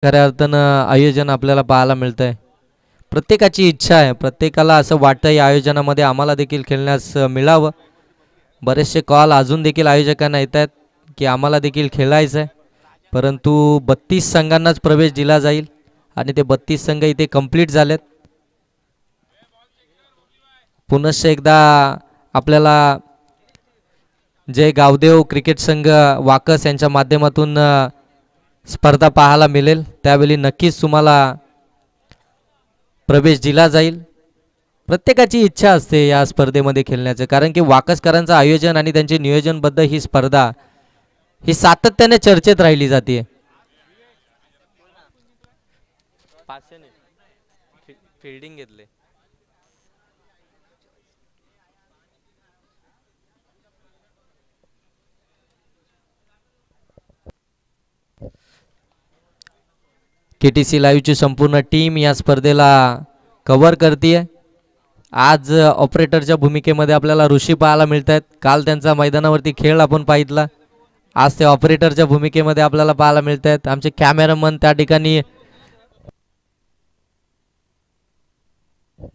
खऱ्या अर्थानं आयोजन आपल्याला पाहायला मिळतंय. प्रत्येकाची इच्छा आहे, प्रत्येकाला असं वाटतं या आयोजनामध्ये आम्हाला देखील खेळण्यास मिळावं. बरेचसे कॉल अजून देखील आयोजकांना येत आहेत की आम्हाला देखील खेळायचं आहे, परंतु 32 संघांनाच प्रवेश दिला जाईल आणि ते 32 संघ इथे कंप्लीट झालेत. पुनश्च एकदा आपल्याला जय गावदेव क्रिकेट संघ वाकस यांच्या माध्यमातून स्पर्धा पाहायला मिळेल. त्यावेळी नक्कीच तुम्हाला प्रवेश दिला जाईल. प्रत्येकाची इच्छा असते या स्पर्धेमध्ये खेळण्याचं, कारण की वाकसकरांचं आयोजन आणि त्यांचे नियोजनबद्ध ही स्पर्धा ही सातत्याने चर्चेत राहिली जाते. फिल्डिंग घेतले KTC लाईव्हची संपूर्ण टीम या स्पर्धेला कव्हर करते. आज ऑपरेटरच्या भूमिकेमध्ये आपल्याला ऋषी पाहायला मिळत आहेत. काल त्यांचा मैदानावरती खेळ आपण पाहितला. आज ते ऑपरेटरच्या भूमिकेमध्ये आपल्याला पाहायला मिळत आहेत. आमचे कॅमेरामन त्या ठिकाणी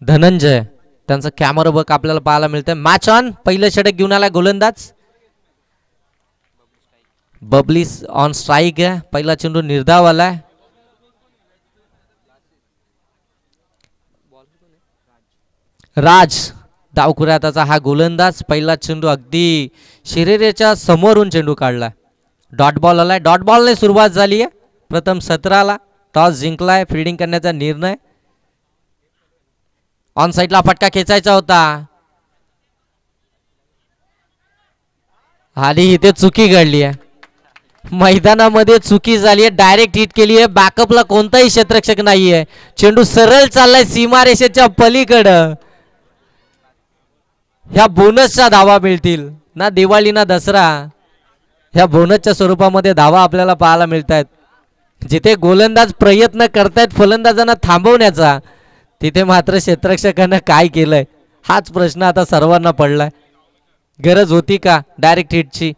धनंजय, त्यांचा कॅमेरा वर्क आपल्याला पाहायला मिळतंय. Match on. पहिलं षटक घेऊन आला गोलंदाज बबली ऑन स्ट्राईक आहे. पहिला चेंडू निर्धाव आलाय. राज डावखुऱ्याचा हा गोलंदाज. पहिला चेंडू अगदी शिरेरेच्या समोरून चेंडू काढला. डॉट बॉल आलाय. डॉट बॉलने सुरुवात झाली आहे. प्रथम 17ला टॉस जिंकलाय. फिल्डिंग करण्याचा निर्णय. ऑन साईडला फटका खेचायचा होता आणि इथे चुकी घडली आहे. मैदानामध्ये चुकी झाली आहे. डायरेक्ट हिट केली आहे. बॅकअपला कोणताही क्षेत्ररक्षक नाहीये. चेंडू सरळ चाललाय सीमारेषेच्या पलीकडं. ह्या बोनसच्या धावा मिळतील ना दिवाळी ना दसरा. ह्या बोनसच्या स्वरूपामध्ये धावा आपल्याला पाहायला मिळत आहेत. जिथे गोलंदाज प्रयत्न करतायत फलंदाजांना थांबवण्याचा, तिथे मात्र क्षेत्ररक्षकांना काय केलंय हाच प्रश्न आता सर्वांना पडलाय. गरज होती का डायरेक्ट हिटची?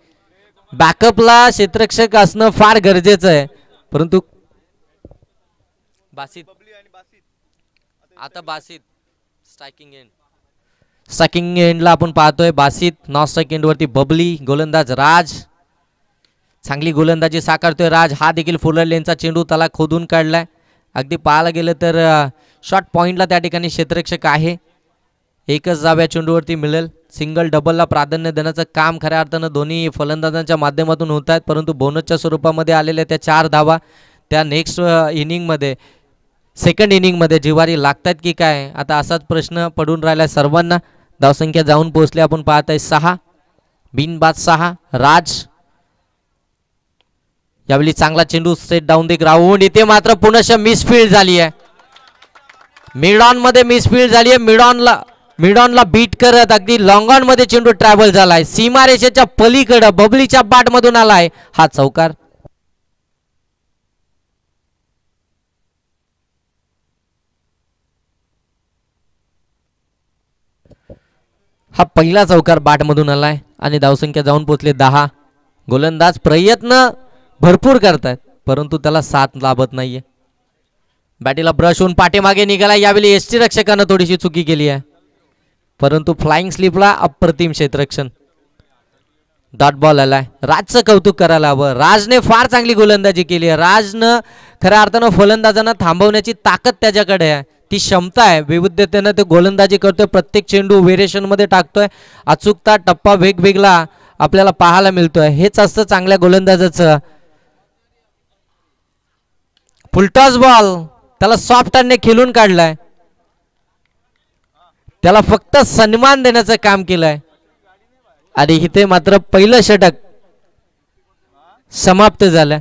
बॅकअपला क्षेत्ररक्षक असणं फार गरजेचं आहे, परंतु बासित आता बासित स्ट्रायकिंग एंडला आपण पाहतोय. बासित नॉन स्ट्राईक एंडवरती बबली. गोलंदाज राज. चांगली गोलंदाजी साकारतोय राज. हा देखील फुलर लेनचा चेंडू त्याला खोदून काढलाय. अगदी पाहायला गेलं तर शॉर्ट पॉइंटला त्या ठिकाणी क्षेत्ररक्षक आहे. एकच जाव या चेंडूवरती मिळेल. सिंगल डबलला प्राधान्य देण्याचं काम खऱ्या अर्थानं दोन्ही फलंदाजांच्या माध्यमातून होत आहेत, परंतु बोनसच्या स्वरूपामध्ये आलेल्या त्या 4 धावा त्या नेक्स्ट इनिंगमध्ये सेकंड इनिंगमध्ये जिवारी लागतात की काय, आता असाच प्रश्न पडून राहिला सर्वांना. धावसंख्या जाऊन पोहोचली आपण पाहत आहे 6. बिनबाद 6. राज यावेळी चांगला चेंडू स्ट्रेट डाऊन द ग्राउंड. इथे मात्र पुनश्च मिसफील्ड झाली आहे. मिडॉन मध्ये मिसफील्ड झाली आहे. मिडॉनला बीट करत अगदी लॉंग ऑन मध्ये चेंडू ट्रॅव्हल झालाय. सीमारेषेच्या पलीकडे बबलीच्या बाट मधून आलाय हा चौकार. हा पहिला चौकार बाट मधून आलाय आणि धावसंख्या जाऊन पोहोचले 10. गोलंदाज प्रयत्न भरपूर करतायत, परंतु त्याला साथ लाभत नाहीये. बॅटीला ब्रश होऊन पाठीमागे निघाला. यावेळी एसटी रक्षकानं थोडीशी चुकी केली आहे, परंतु फ्लाइंग स्लिपला अप्रतिम क्षेत्ररक्षण. डॉट बॉल आलाय. राजचं कौतुक करायला हवं. राजने फार चांगली गोलंदाजी केली आहे. राजनं खऱ्या अर्थानं फलंदाजांना थांबवण्याची ताकद त्याच्याकडे आहे, ती क्षमता आहे. विविधतेनं ते गोलंदाजी करतोय. प्रत्येक चेंडू व्हेरिएशन मध्ये टाकतोय. अचूकता टप्पा वेगवेगळा आपल्याला पाहायला मिळतोय. हेच असतं चांगल्या गोलंदाजाचं. फुलटॉस बॉल त्याला सॉफ्ट हँडने खेळून काढलाय. त्याला फक्त सन्मान देण्याचं काम केलंय आणि इथे मात्र पहिलं षटक समाप्त झालं.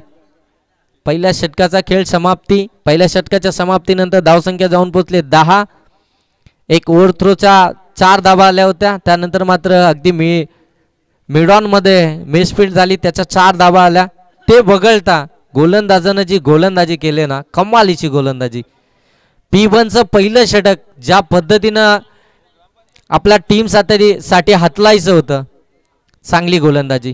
पहिल्या षटकाचा खेळ समाप्ती. पहिल्या षटकाच्या समाप्तीनंतर धावसंख्या जाऊन पोहोचले 10. एक ओव्हर थ्रोच्या 4 धावा आल्या होत्या. त्यानंतर मात्र अगदी मिडॉन मध्ये मिसफील्ड झाली, त्याच्या 4 धावा आल्या. ते वगळता गोलंदाजानं जी गोलंदाजी केली ना, कमालीची गोलंदाजी. P1चं पहिलं षटक ज्या पद्धतीनं आपल्या टीम साठी हातलायचं होतं, चांगली गोलंदाजी.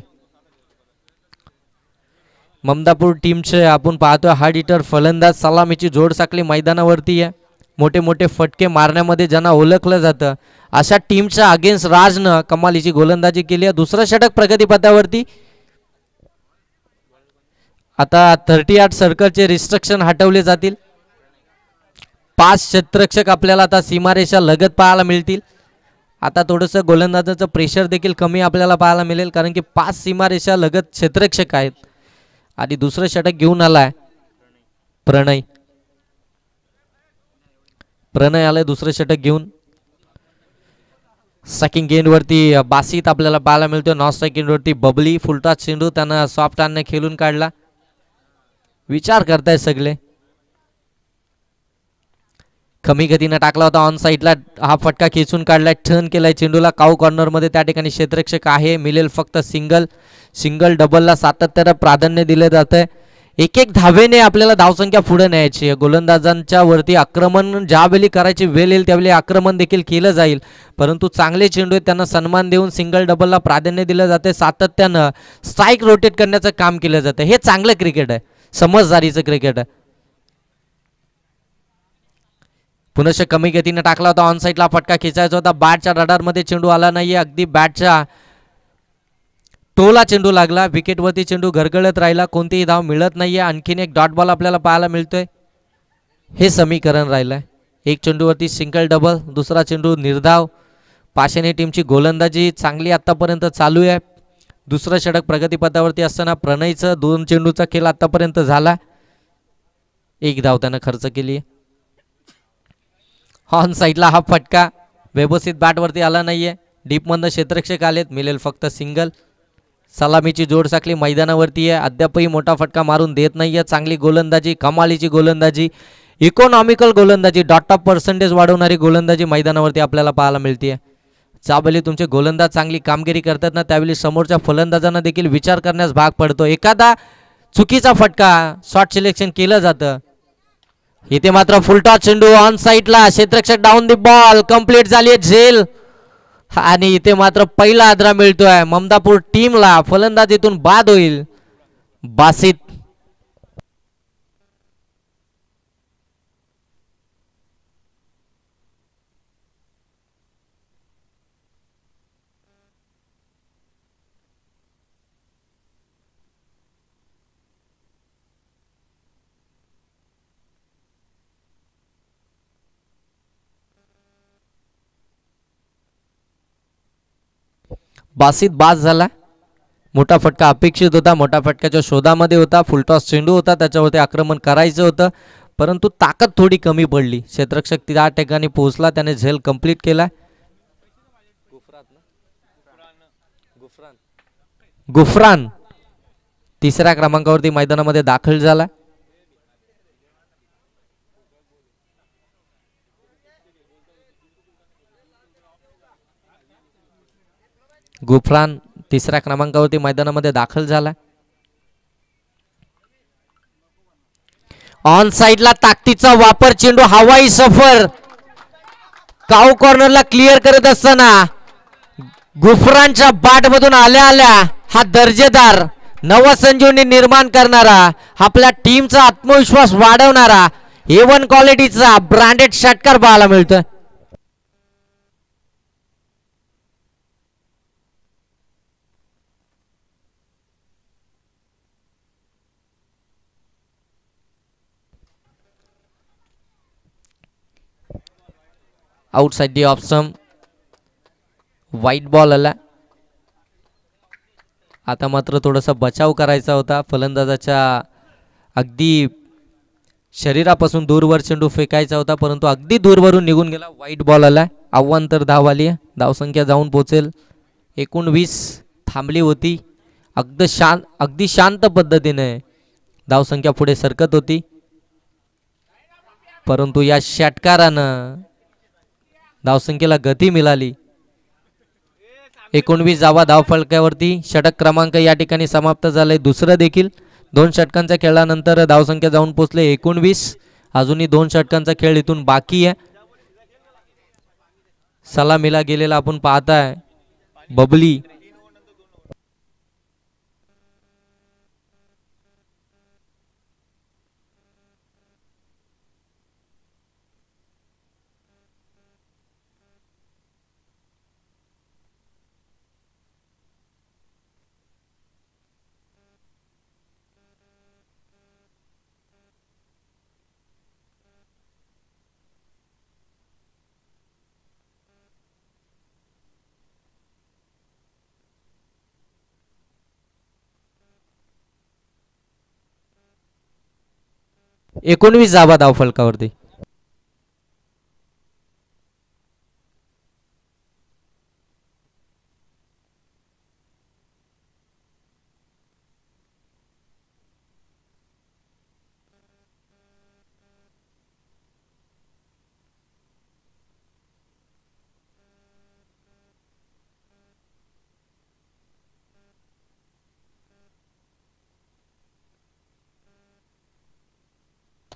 ममदापूर टीमचे आपण पाहतोय हार्ड हिटर फलंदाज सलामीची जोड साखळी मैदानावरती आहे. मोठे मोठे फटके मारण्यामध्ये ज्यांना ओळखलं जातं अशा टीमच्या अगेन्स्ट राजनं कमालीची गोलंदाजी केली आहे. दुसरं षटक प्रगतीपथावरती. आता 38 सर्कलचे रिस्ट्रिक्शन हटवले जातील. 5 क्षेत्ररक्षक आपल्याला आता सीमारेषा लगत पाहायला मिळतील. आता थोडंसं गोलंदाजाचं प्रेशर देखील कमी आपल्याला पाहायला मिळेल कारण की 5 सीमारेषा लगत क्षेत्ररक्षक आहेत. आणि दुसरं षटक घेऊन आलाय प्रणय. प्रणय आलाय दुसरं षटक घेऊन. स्ट्रायकिंग गेंदवरती बासित आपल्याला पाहायला मिळतो. नॉन स्ट्रायकिंग वरती बबली. फुलटॉस चेंडू त्यानं सॉफ्ट हँडने खेळून काढला. विचार करताय सगळे. कमी गतीनं टाकला होता ऑन साईडला. हा फटका खेचून काढलाय. टर्न केलाय चेंडूला. काऊ कॉर्नर मध्ये त्या ठिकाणी क्षेत्ररक्षक आहे. मिळेल फक्त सिंगल डबलला सातत्यानं प्राधान्य दिले जाते. एक एक धावेने आपल्याला धावसंख्या पुढे न्यायची आहे. गोलंदाजांच्या वरती आक्रमण ज्यावेळी करायची वेळ येईल त्यावेळी आक्रमण देखील केलं जाईल. परंतु चांगले चेंडू आहेत त्यांना सन्मान देऊन सिंगल डबलला प्राधान्य दिलं जाते. सातत्यानं स्ट्राईक रोटेट करण्याचं काम केलं जातं. हे चांगलं क्रिकेट आहे. समजदारीचं क्रिकेट आहे. पुनश्च कमी गतीने टाकला होता ऑन साईडला. फटका खेचायचा होता. बॅटच्या रडारमध्ये चेंडू आला नाहीये. अगदी बॅटच्या टोला चेंडू लागला. विकेटवरती चेंडू घरगळत राहिला. कोणतीही धाव मिळत नाहीये. आणखीन एक डॉट बॉल आपल्याला पाहायला मिळतोय. हे समीकरण राहिलंय. एक चेंडूवरती सिंगल डबल. दुसरा चेंडू निर्धाव. पाषाणी टीमची गोलंदाजी चांगली आतापर्यंत चालू आहे. दुसरं षटक प्रगतीपथावरती असताना प्रणयचं 2 चेंडूचा खेळ आतापर्यंत झाला. 1 धाव त्यानं खर्च केली. ऑन साईडला हा फटका व्यवस्थित बॅटवरती आला नाहीये. डीपमधनं क्षेत्ररक्षक आलेत. मिळेल फक्त सिंगल. सलामीची जोड साखळी मैदानावरती आहे. अद्यापही मोठा फटका मारून देत नाहीये. चांगली गोलंदाजी, कमालीची गोलंदाजी, इकॉनॉमिकल गोलंदाजी, डॉट ऑफ पर्सेंटेज वाढवणारी गोलंदाजी मैदानावरती आपल्याला पाहायला मिळते. ज्यावेळी तुमचे गोलंदाज चांगली कामगिरी करतात ना त्यावेळी समोरच्या फलंदाजांना देखील विचार करण्यास भाग पडतो. एखादा चुकीचा फटका शॉर्ट सिलेक्शन केलं जातं. इथे मात्र फुलटॉस चेंडू ऑन साईडला. क्षेत्ररक्षक डाऊन दी बॉल. कंप्लीट झाली झेल. आणि इथे मात्र पहिला आदरा मिळतोय ममदापूर टीमला. फलंदाज इथून बाद होईल. बासित. बासित बाद झाला. मोठा फटका अपेक्षित होता. मोठा फटक्याच्या शोधामध्ये होता. फुलटॉस चेंडू होता. त्याच्यावरती आक्रमण करायचं होतं परंतु ताकद थोडी कमी पडली. क्षेत्ररक्षक त्या ठिकाणी पोहोचला. त्याने झेल कंप्लीट केला. गुफरान तिसऱ्या क्रमांकावरती मैदानामध्ये दाखल झाला. गुफरान तिसऱ्या क्रमांकावरती मैदानामध्ये दाखल झाला. ऑन साइडला ताकदीचा वापर. चेंडू हवाई सफर. काऊ कॉर्नरला क्लिअर करत असताना गुफरानच्या बॅट मधून आल्या आल्या हा दर्जेदार नवसंजीवनी निर्माण करणारा आपल्या टीमचा आत्मविश्वास वाढवणारा A1 क्वालिटीचा ब्रँडेड षटकार पाहायला मिळतोय. Outside the off stump. White ball आला. आता मात्र थोडासा बचाव करायचा होता. फलंदाजाच्या अगदी शरीरापासून दूरवर चेंडू फेकायचा होता परंतु अगदी दूरवरून निघून गेला. व्हाईट बॉल आला. आव्हांतर धाव आली. धावसंख्या जाऊन पोहोचेल 19. थांबली होती. अगदी शांत पद्धतीने धावसंख्या पुढे सरकत होती परंतु या षटकारानं धावसंख्येला गती मिळाली. 19 धावा धावफलकावरती. षटक क्रमांक या ठिकाणी समाप्त झाले. दुसरं देखील 2 षटकांच्या खेळानंतर धावसंख्या जाऊन पोहोचले 19. अजूनही 2 षटकांचा खेळ इथून बाकी आहे. सलामीला गेलेला आपण पाहताय बबली. 19 धावा धावफलकावरती.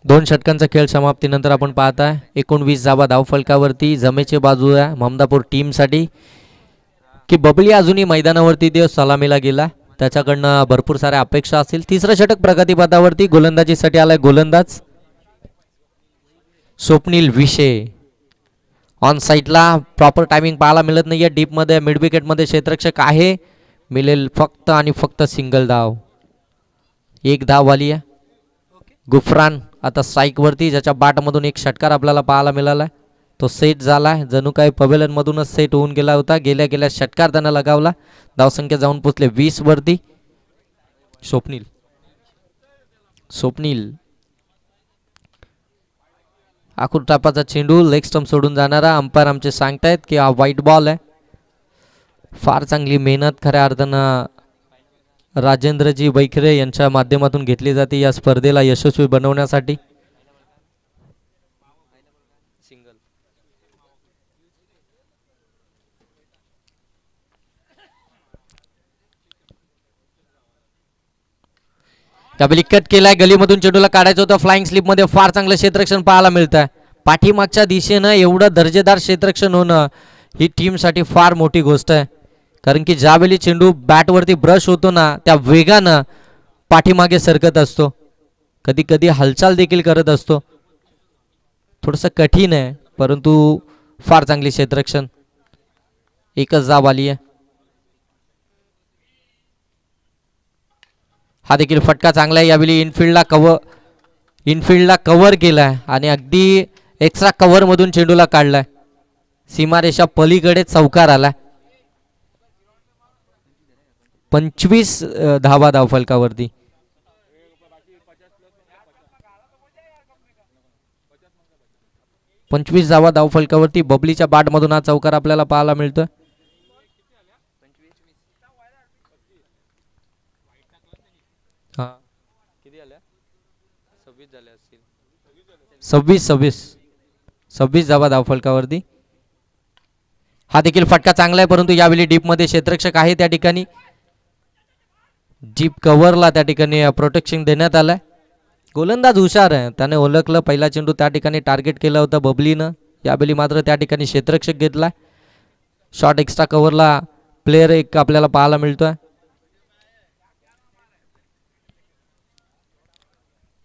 दोन षटकांचा खेळ समाप्तीनंतर आपण पाहताय 19 धावा धावफलकावरती. जमेचे बाजू आहे ममदापूर टीमसाठी की बबली अजूनही मैदानावरती ते सलामीला गेला, त्याच्याकडनं भरपूर साऱ्या अपेक्षा असतील. तिसरं षटक प्रगतीपथावरती. गोलंदाजीसाठी आलाय गोलंदाज स्वप्नील विशे. ऑन साईडला प्रॉपर टायमिंग पाहायला मिळत नाहीये. डीपमध्ये मिड विकेटमध्ये क्षेत्ररक्षक आहे, मिळेल फक्त आणि फक्त सिंगल धाव. एक धाव आली आहे. गुफरान आता स्ट्राईक वरती, ज्याच्या बॅटमधून एक षटकार आपल्याला पाहायला मिळाला. तो सेट झालाय, जणू काही पवेलन मधूनच सेट होऊन गेला होता. गेल्या गेल्या षटकार त्यानं लगावला. धावसंख्या जाऊन पोचले 20 वरती. स्वप्नील आखूर टापाचा चेंडू लेग स्टंप सोडून जाणारा. अंपायर आमचे सांगतायत की हा व्हाईट बॉल आहे. फार चांगली मेहनत खऱ्या अर्थानं राजेंद्रजी बैखरे यांच्या माध्यमातून घेतली जाते या स्पर्धेला यशस्वी बनवण्यासाठी. त्यावेळी कट केलाय, गलीमधून चेंडूला काढायचं होतं. फ्लाइंग स्लिप मध्ये फार चांगलं क्षेत्ररक्षण पाहायला मिळत आहे. पाठीमागच्या दिशेनं एवढं दर्जेदार क्षेत्ररक्षण होणं ही टीमसाठी फार मोठी गोष्ट आहे, कारण की ज्यावेळी चेंडू बॅटवरती ब्रश होतो ना, त्या वेगानं पाठीमागे सरकत असतो, कधी कधी हालचाल देखील करत असतो. थोडंसं कठीण आहे, परंतु फार चांगली क्षेत्ररक्षण. एकच धाव आली आहे. हा देखील फटका चांगला आहे. यावेळी इनफिल्डला कव्हर केलाय आणि अगदी एक्स्ट्रा कव्हर मधून चेंडूला काढलाय. सीमारेषा पलीकडे चौकार आला. 25 धावा धावफलकावरती. बबलीच्या बॅटमधून हा चौकार आपल्याला पाहायला मिळतोय. हा किती आल्या? 26 झाल्या असतील. 26 धावा धावफलकावरती. हा देखील फटका चांगला आहे, परंतु यावेळी डीप मध्ये क्षेत्ररक्षक आहे त्या ठिकाणी. जीप कव्हरला त्या ठिकाणी प्रोटेक्शन देण्यात आलंय. गोलंदाज हुशार आहे, त्याने ओळखलं पहिला चेंडू त्या ठिकाणी टार्गेट केला होता बबलीनं. यावेळी मात्र त्या ठिकाणी क्षेत्ररक्षक घेतलाय. शॉर्ट एक्स्ट्रा कव्हरला प्लेयर एक आपल्याला पाहायला मिळतोय.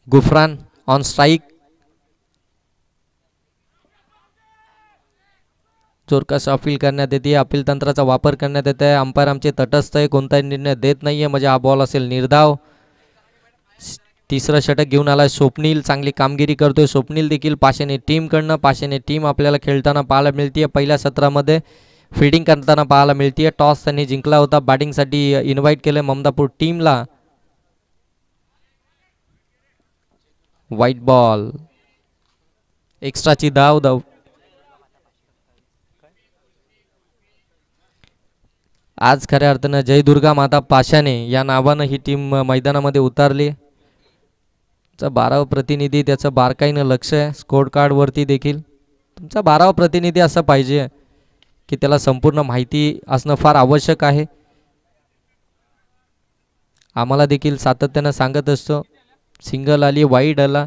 Gufran on strike. जोरकस अपील करण्यात येते. अपील तंत्राचा वापर करण्यात येत आहे. अंपायर आमचे तटस्थ आहे, कोणताही निर्णय देत नाहीये. म्हणजे हा बॉल असेल निर्धाव. तिसरं षटक घेऊन आलाय स्वप्नील. चांगली कामगिरी करतोय स्वप्नील देखील पाशेने टीमकडनं. पाशेने टीम आपल्याला खेळताना पाहायला मिळते. पहिल्या सत्रामध्ये फिल्डिंग करताना पाहायला मिळते. टॉस त्यांनी जिंकला होता. बॅटिंगसाठी इन्व्हाइट केलं ममदापूर टीमला. White ball. एक्स्ट्राची धाव. आज खऱ्या अर्थानं जय दुर्गा माता पाशाने या नावानं ही टीम मैदानामध्ये उतरली. 12वा प्रतिनिधी, त्याचं बारकाईनं लक्ष आहे. स्कोर कार्ड वरती देखील तुमचा 12वा प्रतिनिधी असं पाहिजे की त्याला संपूर्ण माहिती असणं फार आवश्यक आहे. आम्हाला देखील सातत्यानं सांगत असतो. सिंगल आली, वाईड आला.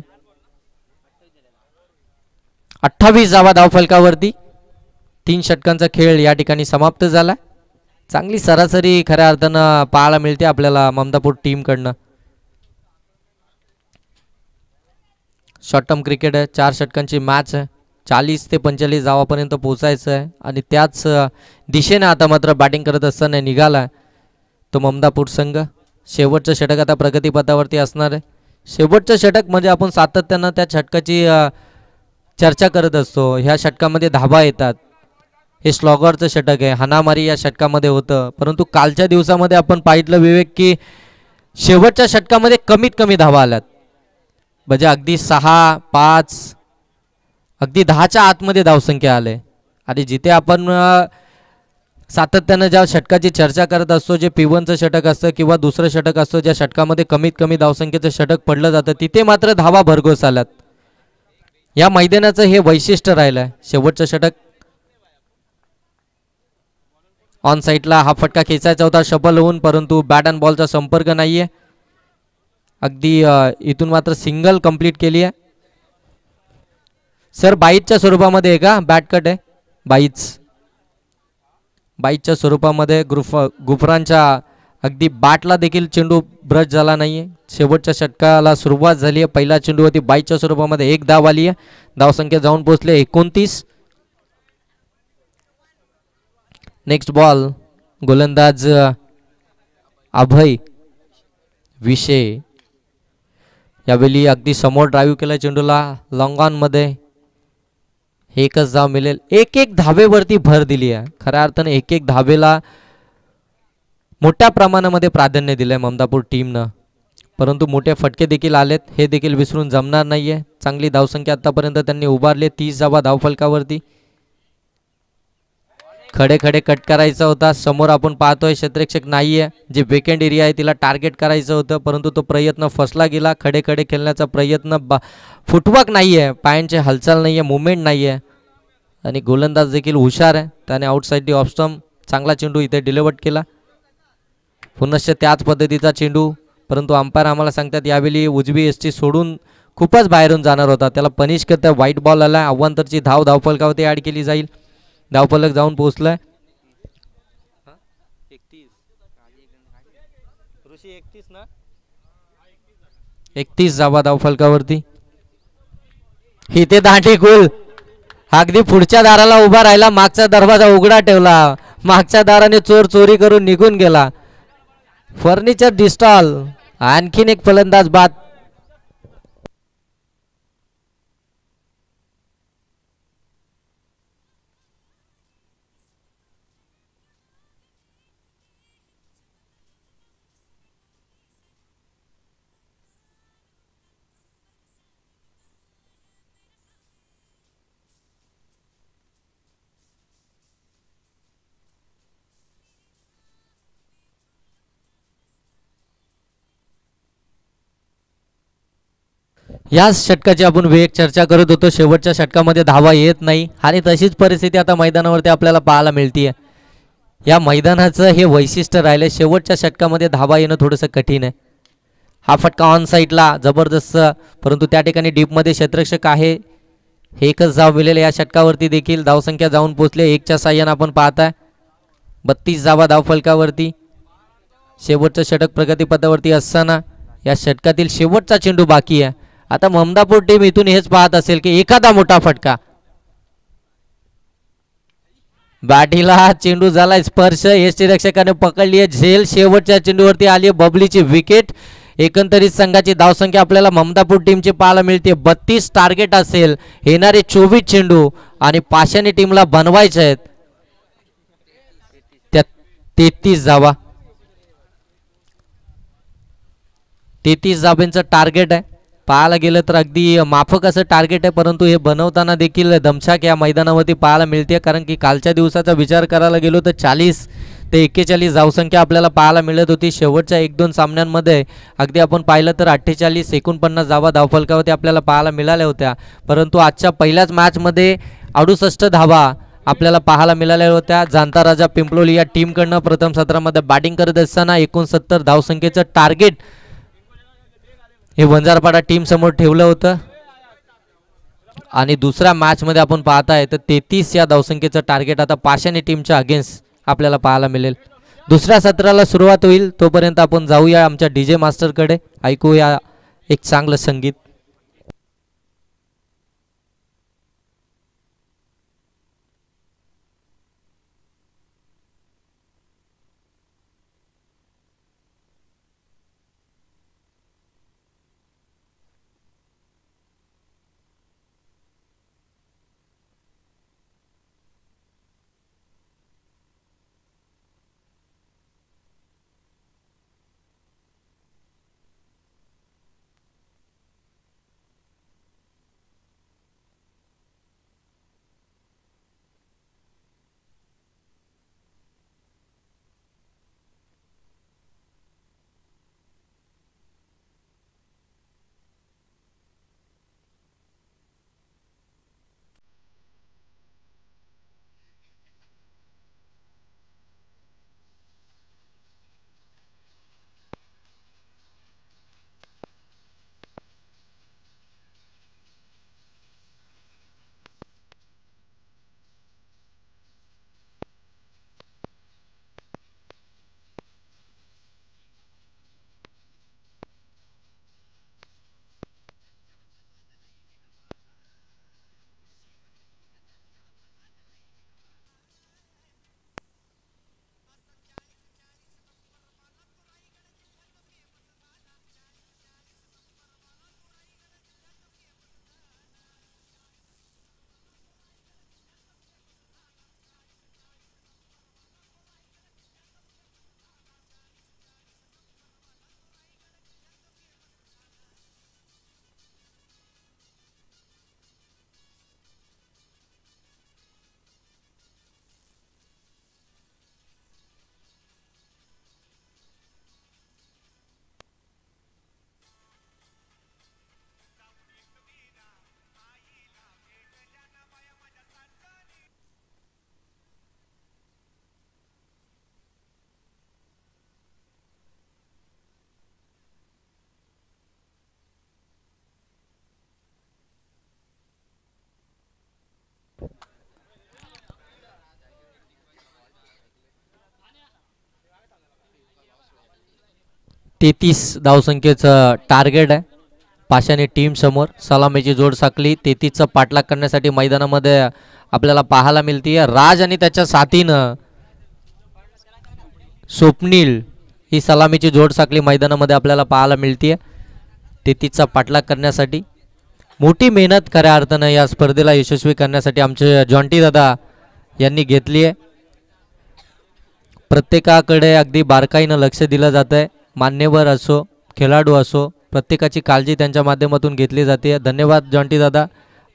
28 धावा धावफलकावरती. 3 षटकांचा खेळ या ठिकाणी समाप्त झाला. चांगली सरासरी खऱ्या अर्थानं पाहायला मिळते आपल्याला ममदापूर टीमकडनं. शॉर्ट टर्म क्रिकेट आहे. 4 षटकांची मॅच आहे. 40 ते 45 धावापर्यंत पोहोचायचं आहे आणि त्याच दिशेने आता मात्र बॅटिंग करत असताना निघाला तो ममदापूर संघ. शेवटचं षटक आता प्रगतीपथावरती असणार आहे. शेवटचं षटक म्हणजे आपण सातत्यानं त्या षटकाची चर्चा करत असतो. ह्या षटकामध्ये धाबा येतात. हे स्लॉगरचं षटक आहे. हाणामारी या षटकामध्ये होतं, परंतु कालच्या दिवसामध्ये आपण पाहिलं विवेक की शेवटच्या षटकामध्ये कमीत कमी धावा आल्यात. म्हणजे अगदी 6, 5, अगदी 10च्या आतमध्ये धावसंख्या आले. आणि जिथे आपण सातत्यानं ज्या षटकाची चर्चा करत असतो, जे P1चं षटक असतं किंवा दुसरं षटक असतं, ज्या षटकामध्ये कमीत कमी धावसंख्येचं षटक पडलं जातं, तिथे मात्र धावा भरघोस आल्यात. या मैदानाचं हे वैशिष्ट्य राहिलं. शेवटचं षटक ऑन साईडला हा फटका खेचायचा होता शफल होऊन, परंतु बॅट अँड बॉलचा संपर्क नाहीये. अगदी इथून मात्र सिंगल कंप्लीट केली आहे. सर बाईटच्या स्वरूपामध्ये आहे का? बॅट कट आहे बाईटच्या स्वरूपामध्ये गुफरांच्या अगदी बॅटला देखील चेंडू ब्रश झाला नाहीये. शेवटच्या षटकाला सुरुवात झाली आहे. पहिला चेंडू होती बाईटच्या स्वरूपामध्ये 1 धाव आली आहे. धावसंख्या जाऊन पोहोचले 29. नेक्स्ट बॉल गोलंदाज अभय विषय यावेळी अगदी समोर ड्राईव्ह केला चेंडूला लॉंग ऑन मध्ये. एकच धाव मिळेल. एक धावेवरती भर दिली आहे. खऱ्या अर्थाने एक धावेला मोठ्या प्रमाणामध्ये प्राधान्य दिलंय ममदापूर टीमनं, परंतु मोठे फटके देखील आलेत. हे देखील विसरून जमणार नाहीये. चांगली धावसंख्या आतापर्यंत त्यांनी उभारली. 30 धावा धावफलकावरती. खडे कट करायचा होता. समोर आपण पाहतोय क्षेत्ररक्षक नाहीये. जे वेकेंड एरिया आहे तिला टार्गेट करायचं होतं, परंतु तो प्रयत्न फसला गेला. खडे खेळण्याचा प्रयत्न फुटवर्क नाहीये, पायांची हालचाल नाहीये, मुवमेंट नाहीये. आणि गोलंदाज देखील हुशार आहे. त्याने आउटसाइड दी ऑफ स्टंप चांगला चेंडू इथे डिलिव्हर केला. पुनश्च त्याच पद्धतीचा चेंडू, परंतु अंपायर आम्हाला सांगतात यावेळी उजवी एसटी सोडून खूपच बाहेरून जाणार होता. त्याला पनिश करता व्हाईट बॉल आला. अव्वंतरची धावफलकावरती ॲड केली जाईल. धावफलक जाऊन पोहोचलाय 31 धावा धावफलकावरती. इथे दांडी गोल. अगदी पुढच्या दाराला उभा राहिला, मागचा दरवाजा उघडा ठेवला. मागच्या दाराने चोर चोरी करून निघून गेला. फर्निचर डिस्टॉल. आणखीन एक फलंदाज बाद. याच षटकाची आपण वेग चर्चा करत होतो. शेवटच्या षटकामध्ये धावा येत नाही आणि तशीच परिस्थिती आता मैदानावरती आपल्याला पाहायला मिळते. या मैदानाचं हे वैशिष्ट्य राहिलं. शेवटच्या षटकामध्ये धावा येणं थोडंसं कठीण आहे. हा फटका ऑन साईडला जबरदस्त, परंतु त्या ठिकाणी डीपमध्ये क्षेत्ररक्षक आहे. एकच धाव मिळेल. या षटकावरती देखील धावसंख्या जाऊन पोहोचले 1च्या साह्यानं आपण पाहताय 32 धावा धावफलकावरती. शेवटचं षटक प्रगतीपथावरती असताना या षटकातील शेवटचा चेंडू बाकी आहे. आता ममदापूर टीम इथून हेच पाहत असेल की एखादा मोठा फटका. बॅटीला चेंडू झाला स्पर्श. यष्टीरक्षकाने पकडली आहे झेल. शेवटच्या चेंडूवरती आली आहे बबलीची विकेट. एकंदरीत संघाची धावसंख्या आपल्याला ममदापूर टीमची पाहायला मिळते 32. टार्गेट असेल. येणारे 24 चेंडू आणि पाशाने टीमला बनवायचे आहेत त्या 33 धावा. 33 धाब्यांचं टार्गेट आहे. पाहायला गेलं तर अगदी माफक असं टार्गेट आहे, परंतु हे बनवताना देखील दमछाक या मैदानावरती पाहायला मिळते. कारण की कालच्या दिवसाचा विचार करायला गेलो तर 40 ते 41 धावसंख्या आपल्याला पाहायला मिळत होती. शेवटच्या 1-2 सामन्यांमध्ये अगदी आपण पाहिलं तर 48 49 धावा धावफलकावरती आपल्याला पाहायला मिळाल्या होत्या, परंतु आजच्या पहिल्याच मॅचमध्ये 68 धावा आपल्याला पाहायला मिळाल्या होत्या. जाणता राजा पिंपलोली या टीमकडनं प्रथम सत्रामध्ये बॅटिंग करत असताना 69 धावसंख्येचं टार्गेट हे वंजारपाडा टीम समोर ठेवलं होतं. आणि दुसऱ्या मॅच मध्ये आपण पाहताय तर 33 या धावसंख्येचं टार्गेट आता पाशाने टीमच्या अगेन्स्ट आपल्याला पाहायला मिळेल. दुसऱ्या सत्राला सुरुवात होईल तोपर्यंत आपण जाऊया आमच्या डीजे मास्टरकडे. ऐकूया एक चांगलं संगीत. 33 धावसंख्येचं टार्गेट आहे पाशाने टीम समोर. सलामीची जोड साकली 33चा पाठलाग करण्यासाठी मैदानामध्ये आपल्याला पाहायला मिळते. राज आणि त्याच्या साथीनं स्वप्नील ही सलामीची जोड साकली मैदानामध्ये आपल्याला पाहायला मिळते. 33चा पाठलाग करण्यासाठी मोठी मेहनत खऱ्या अर्थानं या स्पर्धेला यशस्वी करण्यासाठी आमचे जॉन्टी दादा यांनी घेतली आहे. प्रत्येकाकडे अगदी बारकाईनं लक्ष दिलं जात आहे. मान्यवर असो खेळाडू असो प्रत्येकाची काळजी त्यांच्या माध्यमातून घेतली जाते. धन्यवाद जॉन्टी दादा.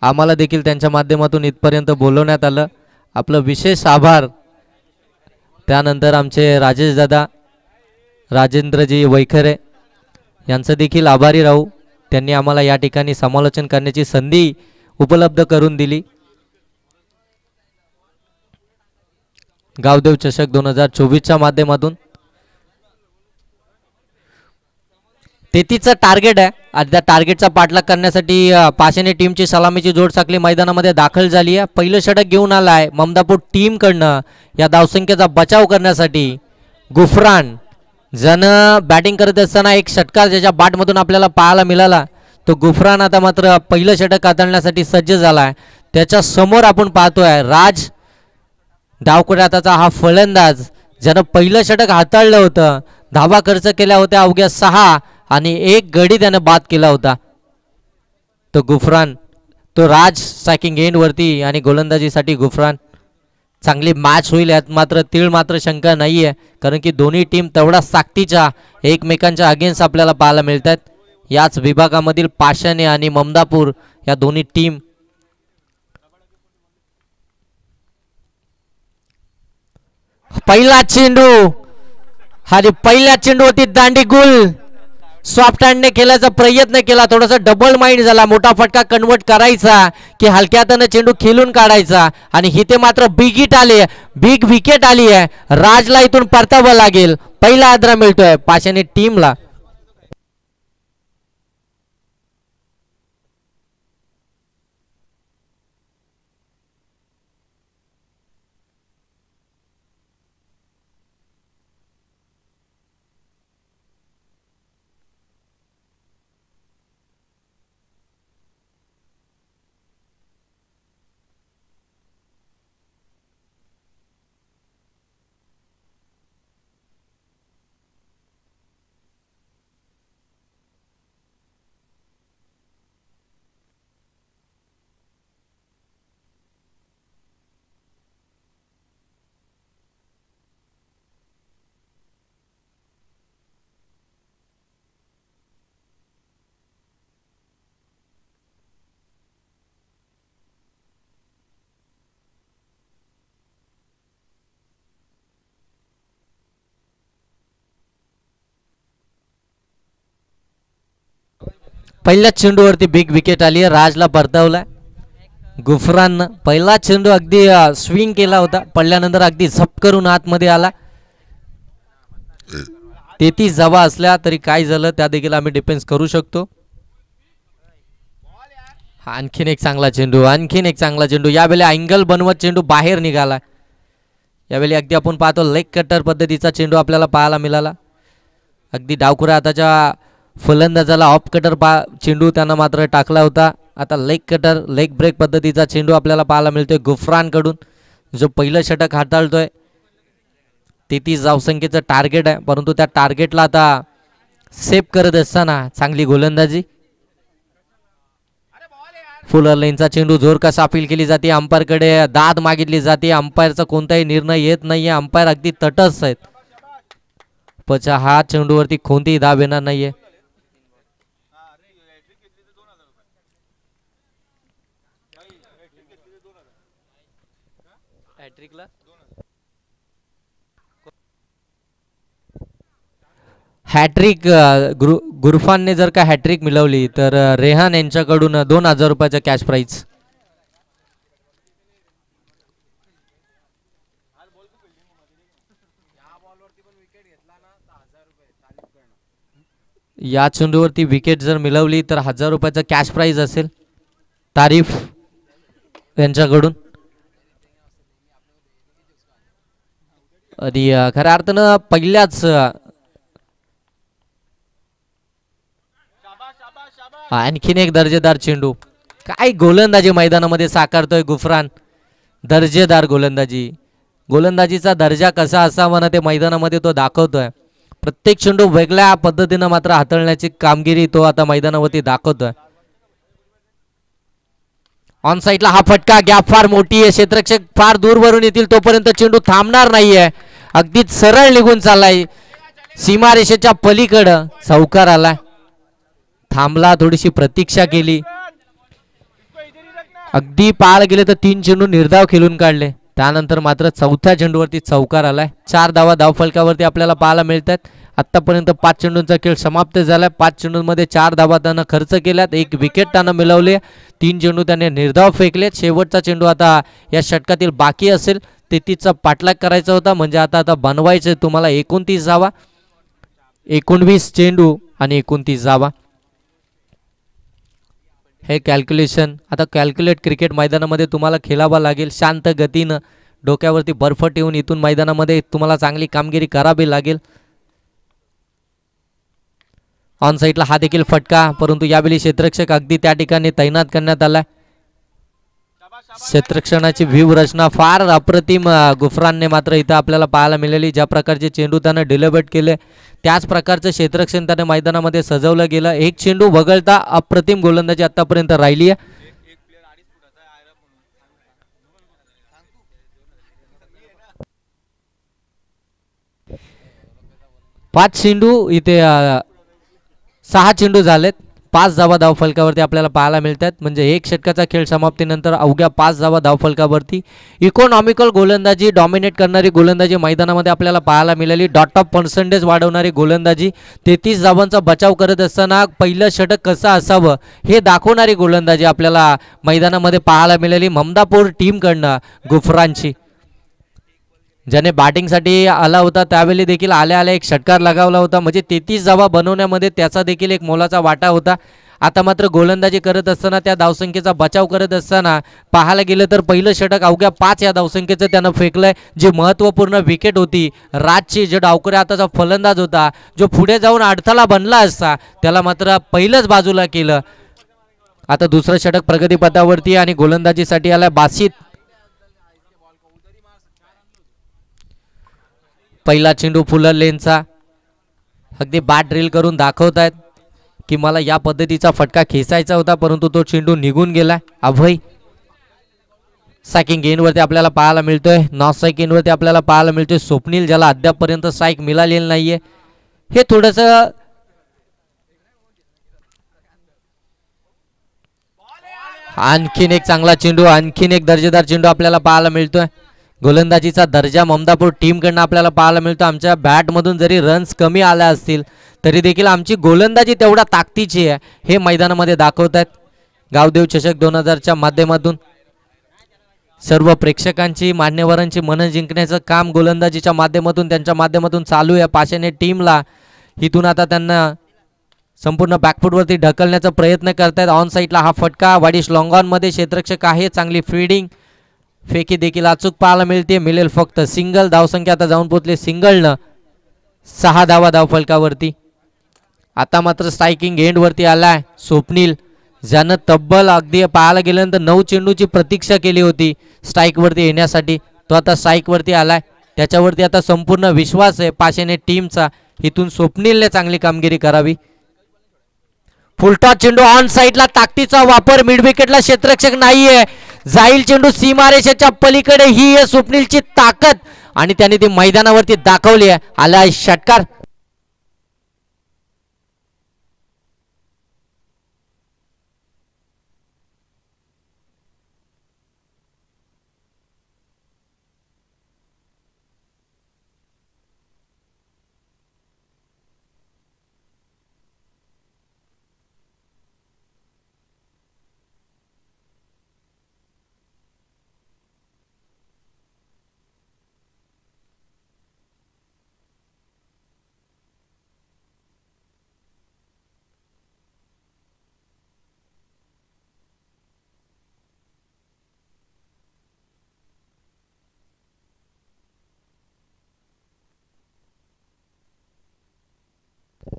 आम्हाला देखील त्यांच्या माध्यमातून इथपर्यंत बोलवण्यात आलं. आपलं विशेष आभार. त्यानंतर आमचे राजेश दादा राजेंद्रजी वैखरे यांचं देखील आभारी राहू. त्यांनी आम्हाला या ठिकाणी समालोचन करण्याची संधी उपलब्ध करून दिली. गावदेव चषक 2024च्या माध्यमातून 33चं टार्गेट आहे आणि त्या टार्गेटचा पाठलाग करण्यासाठी पाशाने टीमची सलामीची जोड साकली मैदानामध्ये दाखल झाली आहे. पहिलं षटक घेऊन आलाय ममदापूर टीमकडनं. या धावसंख्येचा बचाव करण्यासाठी गुफरान ज्यानं बॅटिंग करत असताना एक षटकार ज्याच्या बॅटमधून आपल्याला पाहायला मिळाला तो गुफरान आता मात्र पहिलं षटक हाताळण्यासाठी सज्ज झाला आहे. त्याच्या समोर आपण पाहतोय राज डावखुऱ्याचा हा फलंदाज ज्यानं पहिलं षटक हाताळलं होतं. धावा खर्च केल्या होत्या अवघ्या 6 आणि 1 गडी त्यानं बाद केला होता. तो गुफरान तो राज स्ट्रायकिंग एंड वरती आणि गोलंदाजीसाठी गुफरान. चांगली मॅच होईल यात मात्र तीळ मात्र शंका नाही आहे कारण की दोन्ही टीम तेवढा ताकदीच्या एकमेकांच्या अगेन्स्ट आपल्याला पाहायला मिळतात. याच विभागामधील पाशाने आणि ममदापूर या दोन्ही टीम पहिला चेंडू आणि पहिल्या चेंडूवरती दांडी गुल सॉफ्ट हँडने खेळायचा प्रयत्न केला. थोडासा डबल माइंड झाला. मोठा फटका कन्वर्ट करायचा की हलक्या हाताने चेंडू खेळून काढायचा आणि इथे मात्र बिग हिट आली बिग विकेट आली आहे. राजला इथून परतावं लागेल. पहिला आदरा मिळतोय पाशाने टीमला. पहिल्या चेंडूवरती बिग विकेट आली आहे. राजला परतावलाय गुफरान. पहिला चेंडू अगदी स्विंग केला होता पडल्यानंतर अगदी झप करून आतमध्ये आला. 33 धावा असल्या तरी काय झालं त्या देखील आम्ही डिफेन्स करू शकतो. आणखीन एक चांगला चेंडू आणखीन एक चांगला चेंडू. यावेळी अँगल बनवत चेंडू बाहेर निघाला. यावेळी अगदी आपण पाहतो लेग कटर पद्धतीचा चेंडू आपल्याला पाहायला मिळाला. अगदी डावखुऱ्या हाताच्या फलंदाजाला ऑफ कटर चेंडू त्यांना मात्र टाकला होता. आता लेग कटर लेग ब्रेक पद्धतीचा चेंडू आपल्याला पाहायला मिळतोय गुफरानकडून जो पहिलं षटक हाताळतोय. 33 धावसंख्येचं टार्गेट आहे परंतु त्या टार्गेटला आता सेव्ह करत असताना चांगली गोलंदाजी. फुल लाईनचा चेंडू जोर कसा अपील केली जाते. अंपायरकडे दाद मागितली जाते. अंपायरचा कोणताही निर्णय येत नाहीये. अंपायर अगदी तटस्थ आहेत. पचा हा चेंडूवरती कोणतीही धाव येणार नाहीये. हॅट्रिक गुरफानने जर का हॅट्रिक मिळवली तर रेहान यांच्याकडून 2000 रुपयाचा कॅश प्राइज. या चेंडूवरती विकेट जर मिळवली तर 1000 रुपयाचा कॅश प्राइज असेल तारीफ यांच्याकडून. आणि खऱ्या अर्थानं पहिल्याच आणखीन एक दर्जेदार चेंडू. काय गोलंदाजी मैदानामध्ये साकारतोय गुफरान. दर्जेदार गोलंदाजी. गोलंदाजीचा दर्जा कसा असावा ना ते मैदानामध्ये तो दाखवतोय. प्रत्येक चेंडू वेगळ्या पद्धतीनं मात्र हाताळण्याची कामगिरी तो आता मैदानावरती दाखवतोय. ऑन साईडला हा फटका. गॅप फार मोठी आहे. क्षेत्ररक्षक फार दूरवरून येतील तोपर्यंत चेंडू थांबणार नाहीये. अगदीच सरळ निघून चाललाय सीमारेषेच्या पलीकडं. चौकार आलाय. थांबला. थोडीशी प्रतीक्षा केली. अगदी पाहायला गेले तर 3 चेंडू निर्धाव खेळून काढले. त्यानंतर मात्र चौथ्या चेंडूवरती चौकार आलाय. 4 धावा धावफलकावरती आपल्याला पाहायला मिळतात. आतापर्यंत 5 चेंडूंचा खेळ समाप्त झालाय. 5 चेंडूंमध्ये 4 धावा त्यानं खर्च केल्यात. 1 विकेट त्यानं मिळवले. 3 चेंडू त्याने निर्धाव फेकलेत. शेवटचा चेंडू आता या षटकातील बाकी असेल. 33चा पाठलाग करायचा होता. म्हणजे आता बनवायचं तुम्हाला 29 धावा. 19 चेंडू आणि 29 धावा. हे कॅल्क्युलेशन आता कॅल्क्युलेट क्रिकेट मैदानामध्ये तुम्हाला खेळावं लागेल. शांत गतीनं डोक्यावरती बर्फ ठेवून इथून मैदानामध्ये तुम्हाला चांगली कामगिरी करावी लागेल. ऑन साईडला हा देखील फटका. परंतु यावेळी क्षेत्ररक्षक अगदी त्या ठिकाणी तैनात करण्यात आलाय. क्षेत्ररक्षणाची व्यूहरचना फार अप्रतिम गुफरानने मात्र इथं आपल्याला पाहायला मिळाली. ज्या प्रकारचे चेंडू त्यानं डिलिव्हर्ड केले त्याच प्रकारचं क्षेत्ररक्षण त्याने मैदानामध्ये सजवलं गेलं. 1 चेंडू वगळता अप्रतिम गोलंदाजी आतापर्यंत राहिली आहे. 5 चेंडू इथे 6 चेंडू झालेत. 5 धावा धावफलकावरती आपल्याला पाहायला मिळतात. म्हणजे 1 षटकाचा खेळ समाप्तीनंतर अवघ्या 5 धावा धावफलकावरती इकॉनॉमिकल गोलंदाजी, डॉमिनेट करणारी गोलंदाजी मैदानामध्ये आपल्याला पाहायला मिळाली. डॉट ऑफ पर्सेंटेज वाढवणारी गोलंदाजी. 33 धावांचा बचाव करत असताना पहिलं षटक कसं असावं हे दाखवणारी गोलंदाजी आपल्याला मैदानामध्ये पाहायला मिळाली ममदापूर टीमकडनं गुफरानची. ज्याने बॅटिंगसाठी आला होता त्यावेळी देखील आल्या आल्या 1 षटकार लगावला होता. म्हणजे 33 धावा बनवण्यामध्ये त्याचा देखील एक मोलाचा वाटा होता. आता मात्र गोलंदाजी करत असताना त्या धावसंख्येचा बचाव करत असताना पाहायला गेलं तर पहिलं षटक अवघ्या 5 या धावसंख्येचं त्यानं फेकलंय. जी महत्त्वपूर्ण विकेट होती राजची. जो डावकरी आताचा फलंदाज होता जो पुढे जाऊन अडथळा बनला असता त्याला मात्र पहिलंच बाजूला केलं. आता दुसरं षटक प्रगतीपथावरती आणि गोलंदाजीसाठी आलाय बासित. पहिला चेंडू फुलर लेनचा. अगदी बॅट ड्रिल करून दाखवतायत की मला या पद्धतीचा फटका खेचायचा होता परंतु तो चेंडू निघून गेलाय. अभय स्ट्रायकिंग गेनवरती आपल्याला पाहायला मिळतोय. नॉन स्ट्राईक गेनवरती आपल्याला पाहायला मिळतोय स्वप्नील, ज्याला अद्यापपर्यंत स्ट्राईक मिळालेलं नाहीये. हे थोडंसं आणखीन एक चांगला चेंडू, आणखीन एक दर्जेदार चेंडू आपल्याला पाहायला मिळतोय. गोलंदाजीचा दर्जा ममदापूर टीमकडनं आपल्याला पाहायला मिळतो. आमच्या बॅटमधून जरी रन्स कमी आल्या असतील तरी देखील आमची गोलंदाजी तेवढा ताकदीची आहे हे मैदानामध्ये दाखवत आहेत. गावदेव चषक 2000च्या माध्यमातून सर्व प्रेक्षकांची मान्यवरांची मनं जिंकण्याचं काम गोलंदाजीच्या माध्यमातून त्यांच्या माध्यमातून चालू आहे. पाशाने टीमला इथून आता त्यांना संपूर्ण बॅकफुटवरती ढकलण्याचा प्रयत्न करतायत. ऑन साईडला हा फटका. वाडिश लॉंगॉनमध्ये क्षेत्ररक्षक आहे. चांगली फील्डिंग फेकी देखील अचूक पाहायला मिळते. मिळेल फक्त सिंगल. धावसंख्या आता जाऊन पोहोचले सिंगलनं 6 धावा धावफलकावरती. आता मात्र स्ट्रायकिंग एंडवरती आलाय स्वप्नील, ज्यानं तब्बल अगदी पाहायला गेल्यानंतर 9 चेंडूची प्रतीक्षा केली होती स्ट्राईकवरती येण्यासाठी. तो आता स्ट्राईकवरती आलाय. त्याच्यावरती आता संपूर्ण विश्वास आहे पाशाने टीमचा. इथून स्वप्नीलने चांगली कामगिरी करावी. फुलटॉस चेंडू ऑन साईडला. ताकदीचा वापर. मिड विकेटला क्षेत्ररक्षक नाहीये. जाईल चेंडू सीमारेषेच्या पलीकडे. ही आहे स्वप्नीलची ताकद आणि त्याने ती मैदानावरती दाखवली आहे. आला षटकार.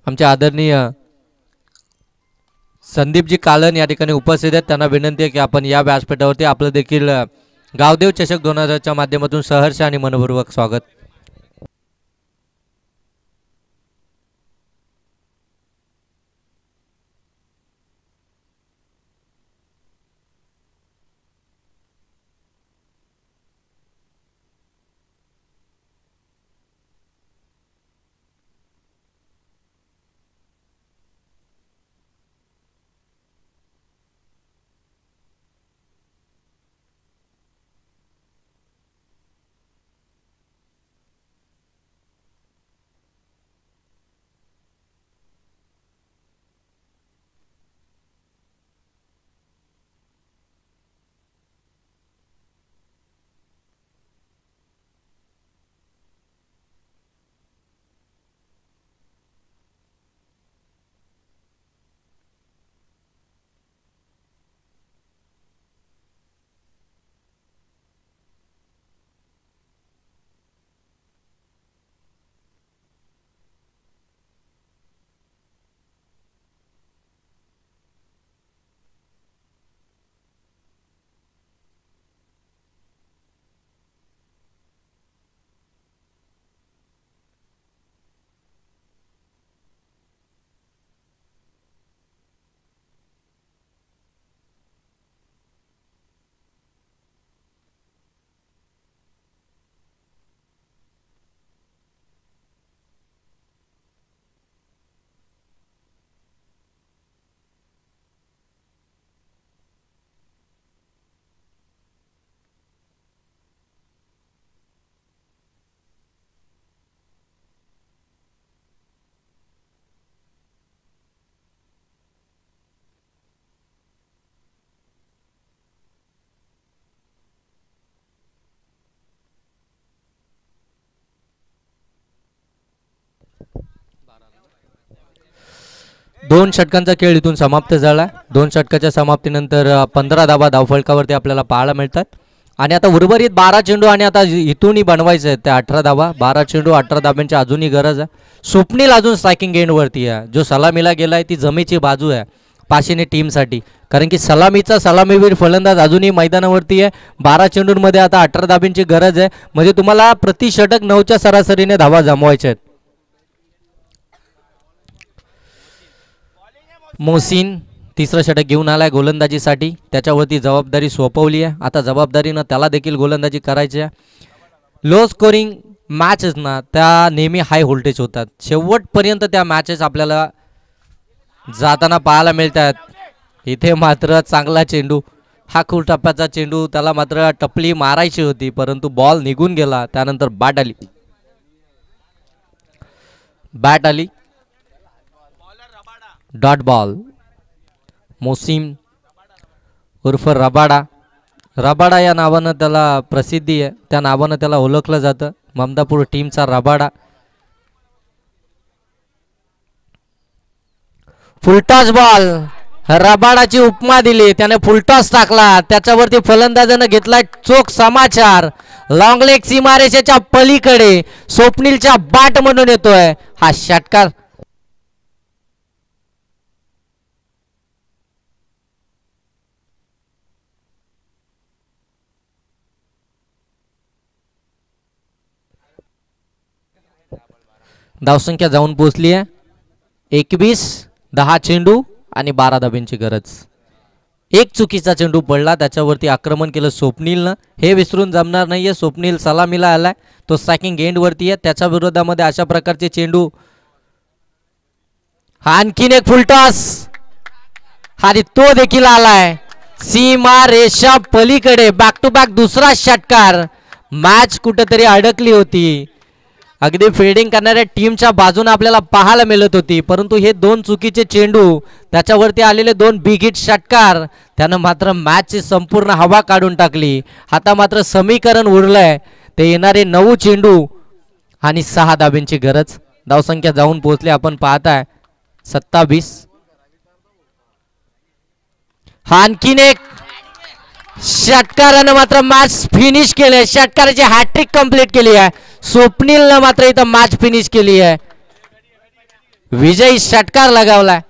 आमच्या आदरणीय संदीपजी कालन या ठिकाणी उपस्थित आहेत. त्यांना विनंती आहे की आपण या व्यासपीठावरती आपलं देखील गावदेव चषक 2000च्या माध्यमातून सहर्ष आणि मनपूर्वक स्वागत. दोन षटकांचा खेळ इथून समाप्त झाला. 2 षटकाच्या समाप्तीनंतर 15 धावा धावफलकावरती आपल्याला पाहायला मिळतात. आणि आता उर्वरित 12 चेंडू आणि आता इथूनही बनवायचे आहेत त्या 18 धावा. 12 चेंडू 18 धाब्यांची अजूनही गरज आहे. स्वप्नील अजून स्ट्रायकिंग एंडवरती आहे. जो सलामीला गेलाय ती जमेची बाजू आहे पाशिनी टीमसाठी, कारण की सलामीवीर फलंदाज अजूनही मैदानावरती आहे. 12 चेंडूंमध्ये आता 18 धाब्यांची गरज आहे. म्हणजे तुम्हाला प्रति षटक 9च्या सरासरीने धावा जमवायच्या आहेत. मोहसिन तिसरं षटक घेऊन आलाय गोलंदाजीसाठी. त्याच्यावरती जबाबदारी सोपवली आहे. आता जबाबदारीनं त्याला देखील गोलंदाजी करायची आहे. लो स्कोरिंग मॅचेस ना त्या नेहमी हाय व्होल्टेज होतात. शेवटपर्यंत त्या मॅचेस आपल्याला जाताना पाहायला मिळतात. इथे मात्र चांगला चेंडू, हा खूप टप्प्याचा चेंडू, त्याला मात्र टपली मारायची होती परंतु बॉल निघून गेला. त्यानंतर बॅट आली डॉट बॉल. मोसिम उर्फ रबाडा या नावानं त्याला प्रसिद्धी आहे. त्या नावानं त्याला ओळखलं जातं. ममदापूर टीमचा रबाडा. फुलटॉस बॉल, रबाडाची उपमा दिली, त्याने फुलटॉस टाकला. त्याच्यावरती फलंदाजानं घेतलाय चोख समाचार. लॉंग लेग सीमारेषेच्या पलीकडे स्वप्नीलच्या बॅट म्हणून येतोय हा षटकार. धावसंख्या जाऊन पोहोचली आहे 21. 10 चेंडू आणि 12 धाब्यांची गरज. एक चुकीचा चेंडू पडला, त्याच्यावरती आक्रमण केलं स्वप्नीलनं. हे विसरून जमणार नाहीये. स्वप्नील सलामीला आलाय, तो स्ट्रायकिंग एंडवरती आहे. त्याच्या विरोधामध्ये अशा प्रकारचे चेंडू. आणखीन एक फुलटॉस आणि तो देखील आलाय सीमा रेषा पलीकडे. बॅक टू बॅक दुसरा षटकार. मॅच कुठेतरी अडकली होती. अगदी फिल्डिंग करणाऱ्या टीमच्या बाजूने आपल्याला पाहायला मिळत होती, परंतु हे 2 चुकीचे चेंडू, त्याच्यावरती आलेले 2 बिग हिट षटकार, त्यानं मात्र मॅचची संपूर्ण हवा काढून टाकली. आता मात्र समीकरण उरलंय ते येणारे 9 चेंडू आणि 6 धाब्यांची गरज. धावसंख्या जाऊन पोहोचली आपण पाहताय 27. हा आणखीन एक षटकारानं मात्र मॅच फिनिश केले. षटकाराची हॅट्रिक कंप्लीट केली आहे. स्वप्नीलनं मात्र इथं मॅच फिनिश केली आहे. विजयी षटकार लगावलाय.